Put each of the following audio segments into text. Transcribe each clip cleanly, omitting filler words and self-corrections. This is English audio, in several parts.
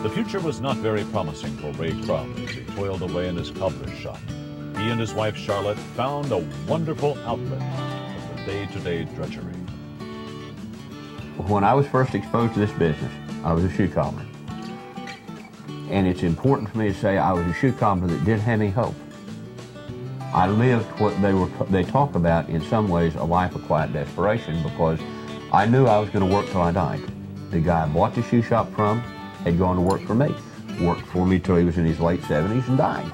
The future was not very promising for Ray Crum as he toiled away in his cobbler's shop. He and his wife Charlotte found a wonderful outlet from the day-to-day drudgery. When I was first exposed to this business, I was a shoe cobbler. And it's important for me to say I was a shoe cobbler that didn't have any hope. I lived what they talk about in some ways a life of quiet desperation, because I knew I was going to work till I died. The guy I bought the shoe shop from had gone to work for me. Worked for me till he was in his late 70s and died.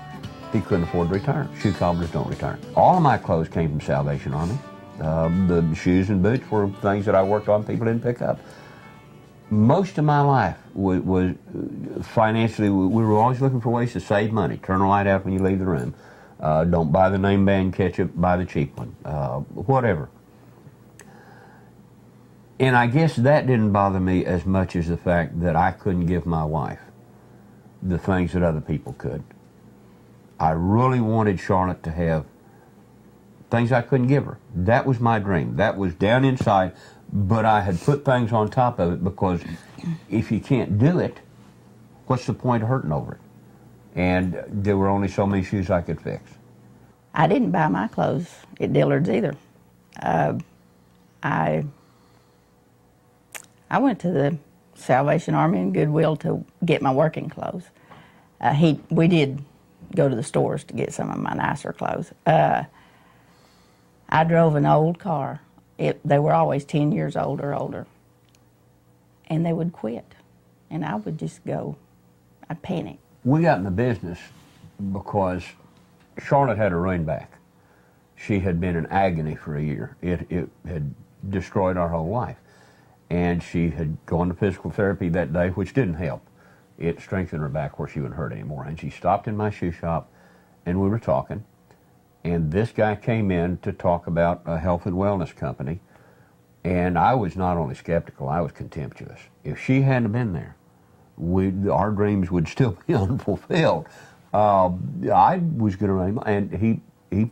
He couldn't afford to retire. Shoe cobblers don't retire. All of my clothes came from Salvation Army. The shoes and boots were things that I worked on people didn't pick up. Most of my life was financially, we were always looking for ways to save money. Turn the light out when you leave the room. Don't buy the name brand ketchup, buy the cheap one. Whatever. And I guess that didn't bother me as much as the fact that I couldn't give my wife the things that other people could. I really wanted Charlotte to have things I couldn't give her. That was my dream. That was down inside, but I had put things on top of it, because if you can't do it, what's the point of hurting over it? And there were only so many shoes I could fix. I didn't buy my clothes at Dillard's either. I went to the Salvation Army and Goodwill to get my working clothes. We did go to the stores to get some of my nicer clothes. I drove an old car. They were always 10 years old or older. And they would quit. And I would just go, I'd panic. We got in the business because Charlotte had a ruined back. She had been in agony for a year. It had destroyed our whole life. And she had gone to physical therapy that day, which didn't help. It strengthened her back where she wouldn't hurt anymore. And she stopped in my shoe shop, and we were talking. And this guy came in to talk about a health and wellness company. And I was not only skeptical, I was contemptuous. If she hadn't been there, our dreams would still be unfulfilled. I was going to run him, and he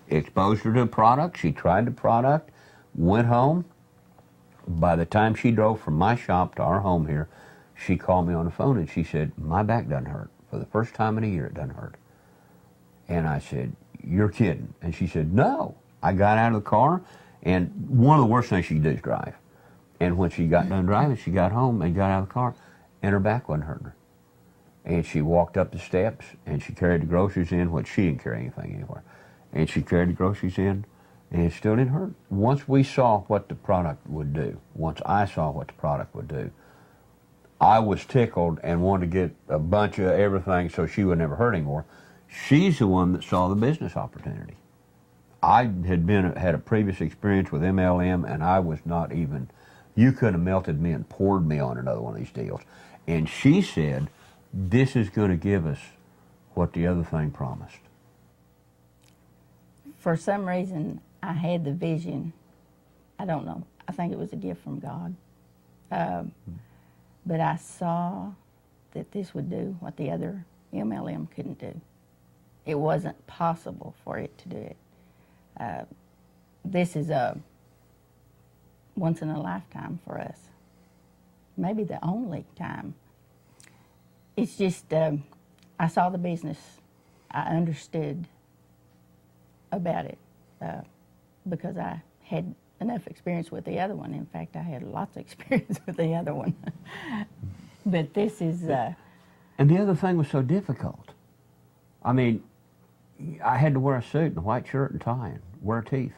exposed her to a product. She tried the product, went home. By the time she drove from my shop to our home here, she called me on the phone and she said, "My back doesn't hurt. For the first time in a year, it doesn't hurt." And I said, "You're kidding." And she said, "No." I got out of the car, and one of the worst things she could do is drive. And when she got done driving, she got home and got out of the car, and her back wasn't hurting her. And she walked up the steps, and she carried the groceries in, which she didn't carry anything anywhere. And she carried the groceries in, and it still didn't hurt. Once we saw what the product would do, once I saw what the product would do, I was tickled and wanted to get a bunch of everything so she would never hurt anymore. She's the one that saw the business opportunity. I had a previous experience with MLM, and I was not even, you could have melted me and poured me on another one of these deals. And she said, "This is going to give us what the other thing promised." For some reason, I had the vision. I don't know. I think it was a gift from God. But I saw that this would do what the other MLM couldn't do. It wasn't possible for it to do it. This is a once in a lifetime for us. Maybe the only time. It's just, I saw the business. I understood about it because I had enough experience with the other one. In fact, I had lots of experience with the other one. But this is... And the other thing was so difficult. I mean, I had to wear a suit and a white shirt and tie and wear teeth.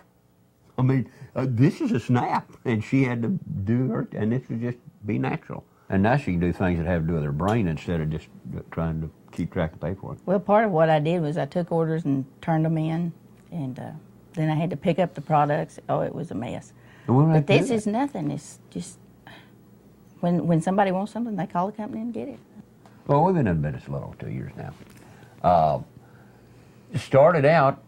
I mean, this is a snap, and she had to do her, and this would just be natural. And now she can do things that have to do with her brain instead of just trying to keep track of paperwork. Well, part of what I did was I took orders and turned them in, and then I had to pick up the products. Oh, it was a mess. But this is nothing. It's just when somebody wants something, they call the company and get it. Well, we've been in business a little over 2 years now. Started out,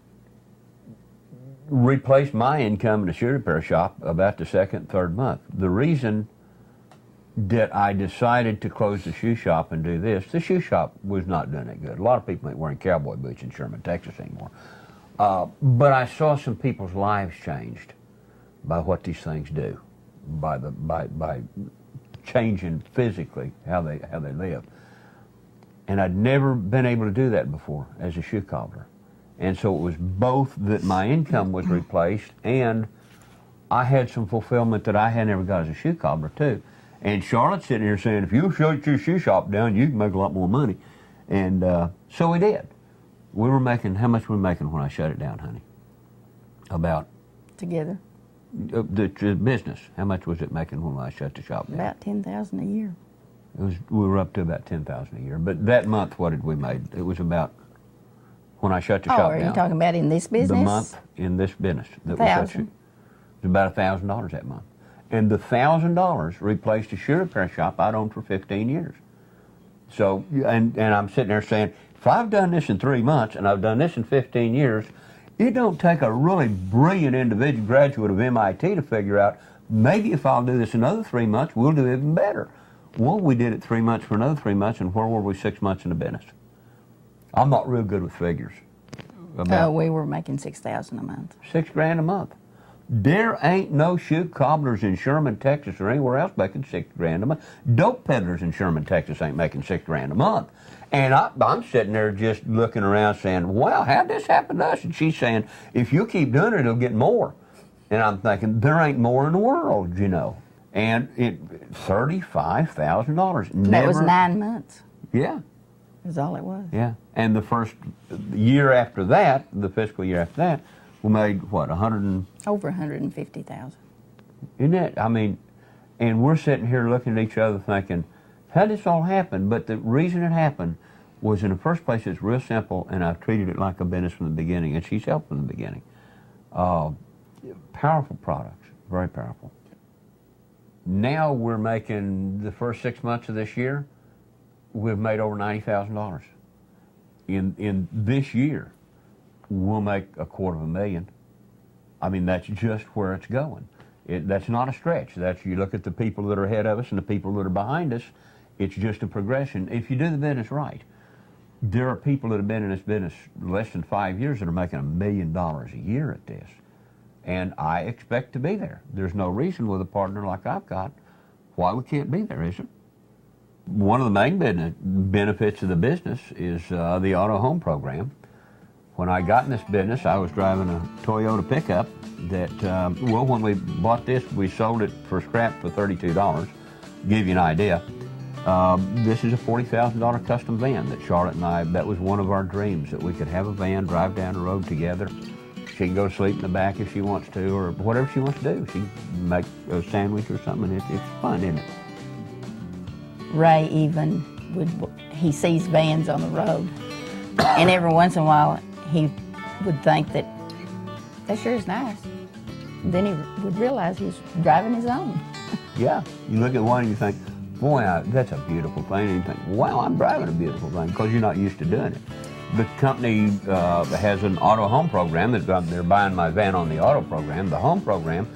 replaced my income in a shoe repair shop about the second, third month. The reason that I decided to close the shoe shop and do this, the shoe shop was not doing that good. A lot of people ain't wearing cowboy boots in Sherman, Texas anymore. But I saw some people's lives changed by what these things do, by changing physically how they live. And I'd never been able to do that before as a shoe cobbler. And so it was both that my income was replaced and I had some fulfillment that I had never got as a shoe cobbler too. And Charlotte's sitting here saying, if you shut your shoe shop down, you can make a lot more money. And so we did. We were making, how much were we making when I shut it down, honey? About? Together? The business. How much was it making when I shut the shop down? About $10,000 a year. We were up to about $10,000 a year. But that month, what did we make? It was about, when I shut the shop down. Oh, are you talking about in this business? The month in this business. That was about $1,000 that month. And the $1,000 replaced a shoe repair shop I'd owned for 15 years. So, and I'm sitting there saying, if I've done this in 3 months and I've done this in 15 years, it don't take a really brilliant individual graduate of MIT to figure out, maybe if I'll do this another 3 months, we'll do even better. Well, we did it 3 months for another 3 months, and where were we 6 months in the business? I'm not real good with figures. We were making $6,000 a month. $6,000 a month. There ain't no shoe cobblers in Sherman, Texas, or anywhere else making $6,000 a month. Dope peddlers in Sherman, Texas ain't making $6,000 a month. And I'm sitting there just looking around saying, wow, how'd this happen to us? And she's saying, if you keep doing it, it'll get more. And I'm thinking, there ain't more in the world, you know. And it $35,000. That was 9 months. Yeah. Is all it was. Yeah. And the first year after that, the fiscal year after that, we made, what, over $150,000. Isn't it? I mean, and we're sitting here looking at each other thinking, how did this all happen? But the reason it happened was, in the first place, it's real simple, and I've treated it like a business from the beginning, and she's helped from the beginning. Powerful products, very powerful. Now we're making, the first 6 months of this year, we've made over $90,000. In this year, we'll make $250,000. I mean, that's just where it's going. That's not a stretch. You look at the people that are ahead of us and the people that are behind us, it's just a progression. If you do the business right, there are people that have been in this business less than 5 years that are making $1 million a year at this. And I expect to be there. There's no reason with a partner like I've got why we can't be there, is there? One of the main benefits of the business is the auto home program. When I got in this business, I was driving a Toyota pickup that, well, when we bought this, we sold it for scrap for $32. To give you an idea, this is a $40,000 custom van that Charlotte and I, that was one of our dreams, that we could have a van, drive down the road together. She can go sleep in the back if she wants to, or whatever she wants to do. She can make a sandwich or something. It's fun, isn't it? Ray even he sees vans on the road, and every once in a while he would think that sure is nice. And then he would realize he's driving his own. Yeah, you look at one and you think, boy, that's a beautiful thing, and you think, wow, I'm driving a beautiful thing, because you're not used to doing it. The company has an auto home program. They're buying my van on the auto program. The home program,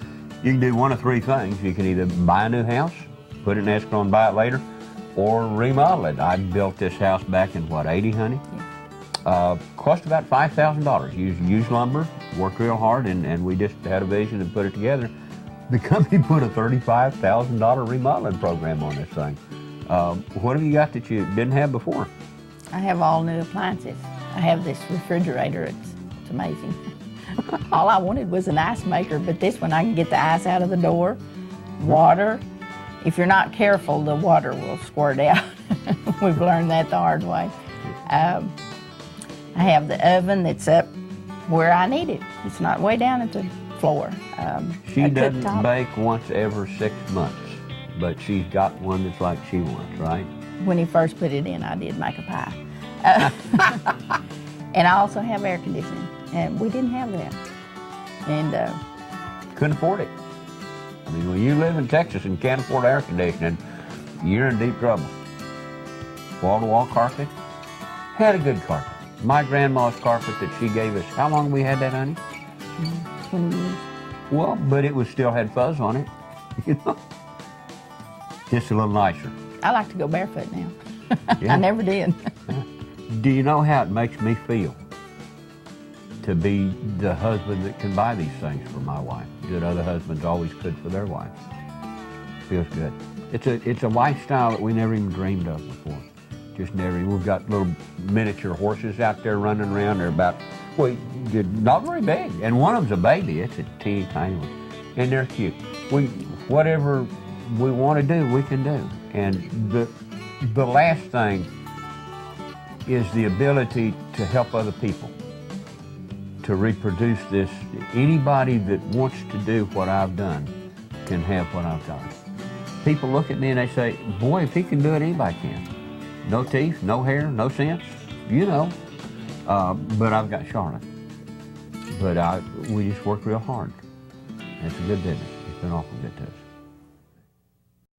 you can do one of three things. You can either buy a new house, put it in escrow and buy it later, or remodel it. I built this house back in, what, 80, honey? Yeah. Cost about $5,000. Used lumber, worked real hard, and we just had a vision and put it together. The company put a $35,000 remodeling program on this thing. What have you got that you didn't have before? I have all new appliances. I have this refrigerator. It's amazing. All I wanted was an ice maker, but this one I can get the ice out of the door. Water. If you're not careful, the water will squirt out. We've learned that the hard way. I have the oven that's up where I need it. It's not way down at the floor. She doesn't bake once every 6 months, but she's got one that's like she wants, right? When he first put it in, I did make a pie. And I also have air conditioning, and we didn't have that. And couldn't afford it. I mean, when you live in Texas and can't afford air conditioning, you're in deep trouble. Wall-to-wall carpet. Had a good carpet. My grandma's carpet that she gave us, how long we had that, honey? 20 years. Well, but it was still had fuzz on it, you know. Just a little nicer. I like to go barefoot now. Yeah. I never did. Do you know how it makes me feel to be the husband that can buy these things for my wife that other husbands always could for their wives? Feels good. It's a lifestyle that we never even dreamed of before. Just never. We've got little miniature horses out there running around. They're about, well, they're not very big, and one of them's a baby. It's a teeny tiny one, and they're cute. Whatever we want to do, we can do. And the last thing is the ability to help other people, to reproduce this. Anybody that wants to do what I've done can have what I've done. People look at me and they say, boy, if he can do it, anybody can. No teeth, no hair, no sense, you know. But I've got Charlotte. But we just work real hard. It's a good business. It's been awful good to us.